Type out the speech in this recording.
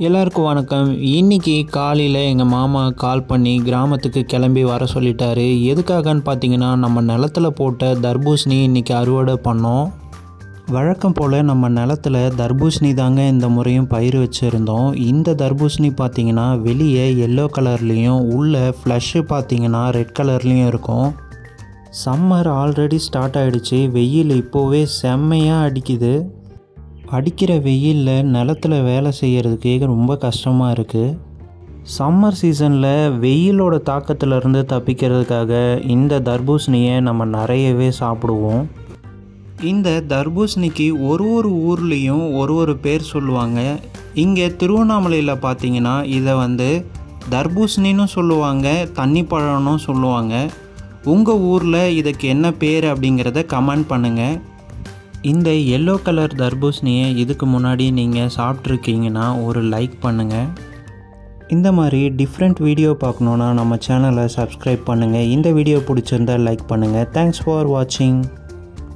எல்லாருக்கும் வணக்கம். இன்றைக்கி காலையில் எங்கள் மாமா கால் பண்ணி கிராமத்துக்கு கிளம்பி வர சொல்லிட்டாரு. எதுக்காகன்னு பார்த்தீங்கன்னா, நம்ம நிலத்தில் போட்ட தர்பூசணி இன்றைக்கி அறுவடை பண்ணோம். வழக்கம் போல் நம்ம நிலத்தில் தர்பூசணி தாங்க இந்த முறையும் பயிர் வச்சுருந்தோம். இந்த தர்பூசணி பார்த்திங்கன்னா வெளியே எல்லோ கலர்லேயும் உள்ள ஃப்ளஷ்ஷு பார்த்திங்கன்னா ரெட் கலர்லேயும் இருக்கும். சம்மர் ஆல்ரெடி ஸ்டார்ட் ஆகிடுச்சு. வெயில் இப்போவே செம்மையாக அடிக்குது. அடிக்கிற வெயிலில் நிலத்தில் வேலை செய்கிறதுக்கே ரொம்ப கஷ்டமாக இருக்குது. சம்மர் சீசனில் வெயிலோட தாக்கத்திலேருந்து தப்பிக்கிறதுக்காக இந்த தர்பூசணியை நம்ம நிறையவே சாப்பிடுவோம். இந்த தர்பூசணிக்கு ஒரு ஊர்லேயும் ஒரு பேர் சொல்லுவாங்க. இங்கே திருவண்ணாமலையில் பார்த்திங்கன்னா இதை தர்பூசணின்னு சொல்லுவாங்க, தண்ணி பழம்னு சொல்லுவாங்க. உங்கள் ஊரில் இதுக்கு என்ன பேர் அப்படிங்கிறத கமெண்ட் பண்ணுங்கள். இந்த எல்லோ கலர் தர்பூசணியை இதுக்கு முன்னாடி நீங்கள் சாப்பிட்ருக்கீங்கன்னா ஒரு லைக் பண்ணுங்கள். இந்த மாதிரி டிஃப்ரெண்ட் வீடியோ பார்க்கணுன்னா நம்ம சேனலை சப்ஸ்கிரைப் பண்ணுங்கள். இந்த வீடியோ பிடிச்சிருந்தால் லைக் பண்ணுங்கள். தேங்க்ஸ் ஃபார் வாட்சிங்.